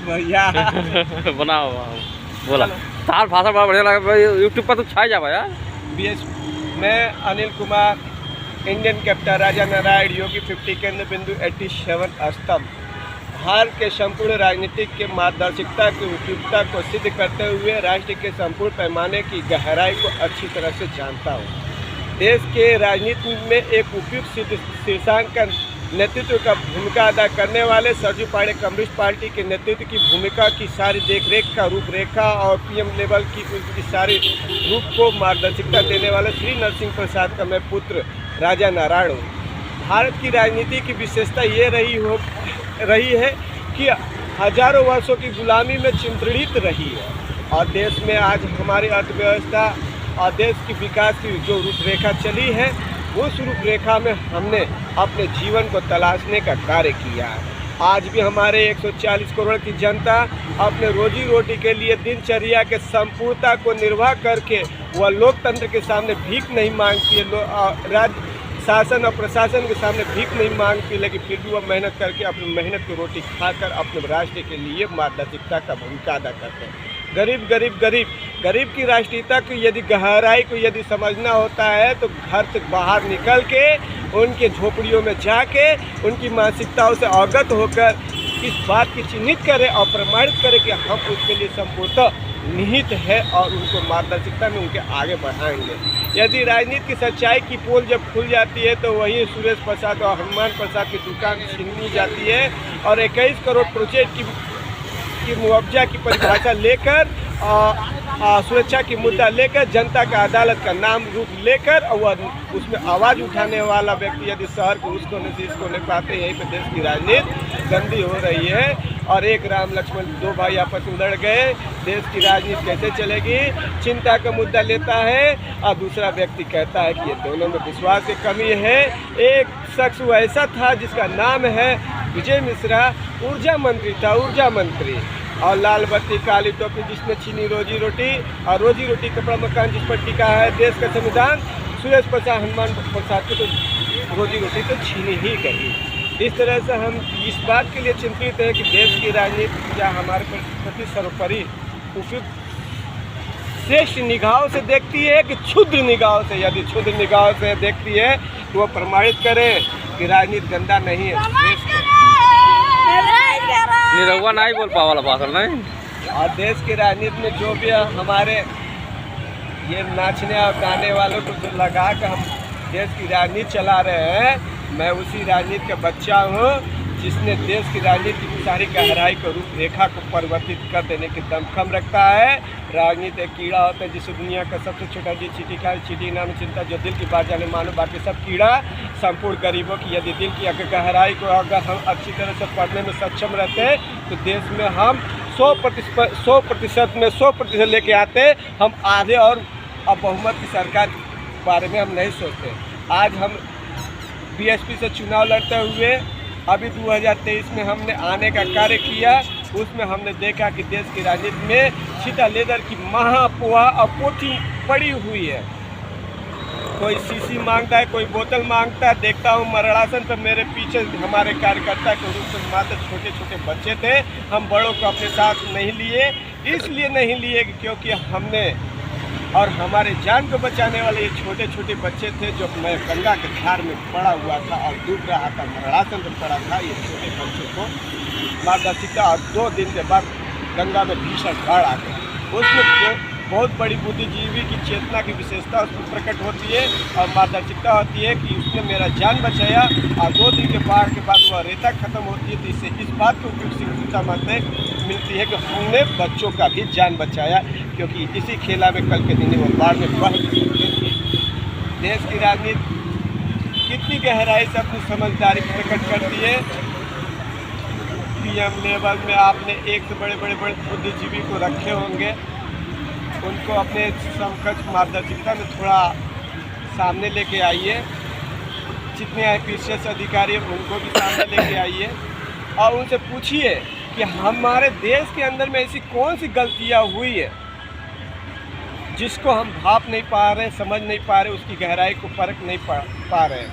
बढ़िया बनाओ बोला तार भाषा बड़ा बढ़िया लगा भाई, यूट्यूब पर तो छाई जा यार। बीएस मैं अनिल कुमार, इंडियन कैप्टन राजा नारायण योगी 50 केंद्र बिंदु 87 स्तंभ, भारत के संपूर्ण राजनीतिक के मार्गदर्शिता की उपयुक्तता को सिद्ध करते हुए राष्ट्र के संपूर्ण पैमाने की गहराई को अच्छी तरह से जानता हूँ। देश के राजनीति में एक उपयुक्त शीर्षांकन नेतृत्व का भूमिका अदा करने वाले सरजू पांडे कम्युनिस्ट पार्टी के नेतृत्व की भूमिका की सारी देखरेख का रूपरेखा और पीएम लेवल की उसकी सारी रूप को मार्गदर्शिता देने वाले श्री नरसिंह प्रसाद का मैं पुत्र राजा नारायण हूँ। भारत की राजनीति की विशेषता ये रही है कि हजारों वर्षों की गुलामी में चिंतड़ित रही है और देश में आज हमारी अर्थव्यवस्था और देश की विकास की जो रूपरेखा चली है उस रूपरेखा में हमने अपने जीवन को तलाशने का कार्य किया है। आज भी हमारे 140 करोड़ की जनता अपने रोजी रोटी के लिए दिनचर्या के संपूर्णता को निर्वाह करके वह लोकतंत्र के सामने भीख नहीं मांगती है, राज्य शासन और प्रशासन के सामने भीख नहीं मांगती, लेकिन फिर भी वह मेहनत करके अपनी मेहनत की रोटी खाकर अपने राष्ट्र के लिए मार्गदर्शिता का भूमिका अदा करते हैं। गरीब की राष्ट्रीयता को यदि गहराई को यदि समझना होता है तो घर से बाहर निकल के उनके झोपड़ियों में जाके उनकी मानसिकताओं से अवगत होकर इस बात की चिन्हित करें और प्रमाणित करें कि हम उसके लिए संपूर्णतः निहित है और उनको मार्गदर्शिता में उनके आगे बढ़ाएंगे। यदि राजनीति की सच्चाई की पोल जब खुल जाती है तो वहीं सुरेश प्रसाद और हनुमान प्रसाद की दुकान छीन ली जाती है और 21 करोड़ प्रोजेक्ट की मुआवजा की परिभाषा लेकर सुरक्षा की मुद्दा लेकर जनता का अदालत का नाम रूप लेकर और उसमें आवाज़ उठाने वाला व्यक्ति यदि शहर को उसको नहीं इसको नहीं पाते, यहीं पर देश की राजनीति गंदी हो रही है। और एक राम लक्ष्मण दो भाई आपस में लड़ गए, देश की राजनीति कैसे चलेगी, चिंता का मुद्दा लेता है और दूसरा व्यक्ति कहता है कि ये दोनों में विश्वास की कमी है। एक शख्स ऐसा था जिसका नाम है विजय मिश्रा, ऊर्जा मंत्री था, ऊर्जा मंत्री, और लाल बत्ती काली टोपी जिसने छीनी रोजी रोटी और रोजी रोटी कपड़ा मकान जिस पर टिका है देश का संविधान, सुरेश प्रसाद हनुमान प्रसाद की तो रोजी रोटी तो छीनी ही गई। इस तरह से हम इस बात के लिए चिंतित हैं कि देश की राजनीति क्या हमारे प्रति सर्वोपरि उपयुक्त श्रेष्ठ निगाहों से देखती है कि क्षुद्र निगाहों से। यदि क्षुद्र निगाहों से देखती है तो वो प्रमाणित करें कि राजनीति गंदा नहीं है, श्रेष्ठ है। निरहुआ नहीं बोल पा वाला भाषण नहीं। और देश की राजनीति में जो भी हमारे ये नाचने और गाने वालों को जो लगा कर हम देश की राजनीति चला रहे हैं, मैं उसी राजनीति का बच्चा हूँ जिसने देश की राजनीति की सारी गहराई को रूपरेखा को परिवर्तित कर देने की दमखम रखता है। राजनीति एक कीड़ा होता है जिसे दुनिया का सबसे छोटा जी चीटी खाए, चीटी नाम चिंता जो दिल की बात जाने मानो, बाकी सब कीड़ा संपूर्ण गरीबों की यदि दिल की गहराई को अगर हम अच्छी तरह से पढ़ने में सक्षम रहते हैं तो देश में हम 100% में 100% लेके आते हैं। हम आधे और अब बहुमत की सरकार के बारे में हम नहीं सोचते। आज हम बीएसपी से चुनाव लड़ते हुए अभी 2023 में हमने आने का कार्य किया, उसमें हमने देखा कि देश की राजनीति में सीता लेदर की महापुआ और पोथी पड़ी हुई है। कोई सीसी मांगता है, कोई बोतल मांगता है। देखता हूँ मरणासन पर मेरे पीछे हमारे कार्यकर्ता के रूप में मात्र छोटे छोटे बच्चे थे। हम बड़ों को अपने साथ नहीं लिए, इसलिए नहीं लिए क्योंकि हमने और हमारे जान को बचाने वाले ये छोटे छोटे बच्चे थे जो मैं गंगा के धार में पड़ा हुआ था और डूब रहा था, मरणासन पर पड़ा था। ये छोटे बच्चों को मार्गदर्शिता और 2 दिन के बाद गंगा में भीषण बाढ़ आ गया। उसमें बहुत बड़ी बुद्धिजीवी की चेतना की विशेषता उसमें प्रकट होती है और मार्गदर्शिता होती है कि उसने मेरा जान बचाया और 2 दिन के बाढ़ के बाद वह रेता खत्म होती है। तो इससे इस बात को उपयुक्त शिक्षा मिलती है कि हमने बच्चों का भी जान बचाया, क्योंकि इसी खेला में कल के दिन वो बाढ़ में बह चुके थे। देश की राजनीति कितनी गहराई से अपनी समझदारी प्रकट करती है। पीएम लेवल में आपने एक से बड़े बुद्धिजीवी को रखे होंगे, उनको अपने समकक्ष मार्गदर्शिता में थोड़ा सामने लेके आइए। जितने आईपीएस अधिकारी हैं उनको भी सामने लेके आइए और उनसे पूछिए कि हमारे देश के अंदर में ऐसी कौन सी गलतियां हुई है जिसको हम भाप नहीं पा रहे, समझ नहीं पा रहे, उसकी गहराई को परख नहीं पा रहे हैं।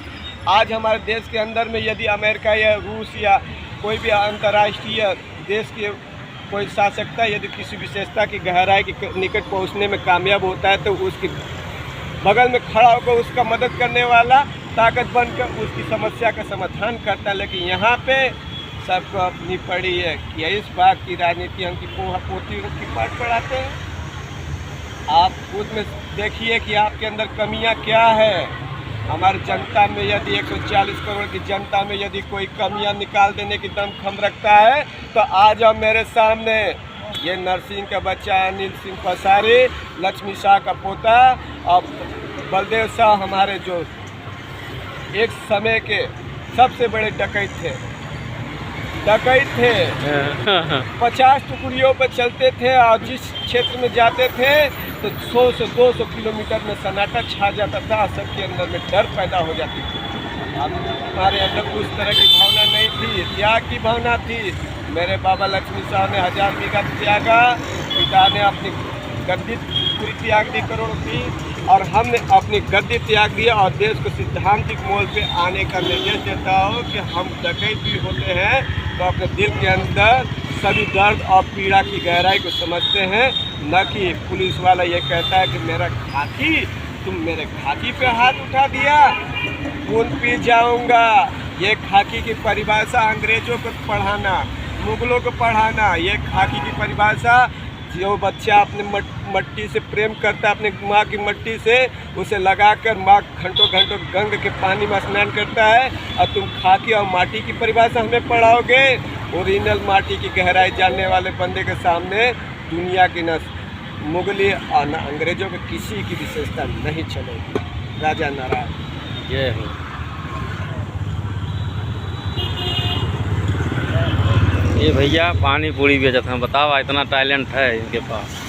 आज हमारे देश के अंदर में यदि अमेरिका या रूस या कोई भी अंतर्राष्ट्रीय देश के कोई शासकता यदि किसी विशेषता की गहराई के निकट पहुंचने में कामयाब होता है तो उसकी बगल में खड़ा होकर उसका मदद करने वाला ताकत बनकर उसकी समस्या का समाधान करता है। लेकिन यहाँ पे सबको अपनी पड़ी है कि इस बात की राजनीति हम की पोहा पोती की पाठ पढ़ाते हैं। आप खुद में देखिए कि आपके अंदर कमियां क्या है। हमारी जनता में यदि 140 करोड़ की जनता में यदि कोई कमियां निकाल देने की दमखम रखता है तो आ जाओ मेरे सामने। ये नरसिंह का बच्चा अनिल सिंह पसारी, लक्ष्मी शाह का पोता और बलदेव शाह हमारे जो एक समय के सबसे बड़े डकैत थे 50 टुकड़ियों पर चलते थे और जिस क्षेत्र में जाते थे तो 100 से 200 किलोमीटर में सन्नाटा छा जाता था। सबके अंदर में डर पैदा हो जाती थी। हमारे अंदर उस तरह की भावना नहीं थी, त्याग की भावना थी। मेरे बाबा लक्ष्मी शाह ने 1000 बीघा त्यागा, पिता ने अपनी गद्दी पूरी त्याग दी करोड़ों की, और हमने अपनी गद्दी त्याग दिया और देश को सिद्धांतिक मोल पे आने का निर्देश देता हो कि हम डकैत भी होते हैं तो अपने दिल के अंदर सभी दर्द और पीड़ा की गहराई को समझते हैं, न कि पुलिस वाला ये कहता है कि मेरा खाकी, तुम मेरे खाकी पे हाथ उठा दिया खून पी जाऊंगा। ये खाकी की परिभाषा अंग्रेजों को पढ़ाना, मुगलों को पढ़ाना। ये खाकी की परिभाषा जो बच्चा अपने मट्टी से प्रेम करता है, अपने माँ की मट्टी से, उसे लगाकर माँ घंटों घंटों गंग के पानी में स्नान करता है, और तुम खाकी और माटी की परिभाषा हमें पढ़ाओगे। ओरिजिनल माटी की गहराई जानने वाले बंदे के सामने दुनिया की न मुगली और न अंग्रेजों के किसी की विशेषता नहीं चलेगी। राजा नारायण जय हो। ये भैया पानी पूरी बेचते हैं, बताओ इतना टैलेंट है इनके पास।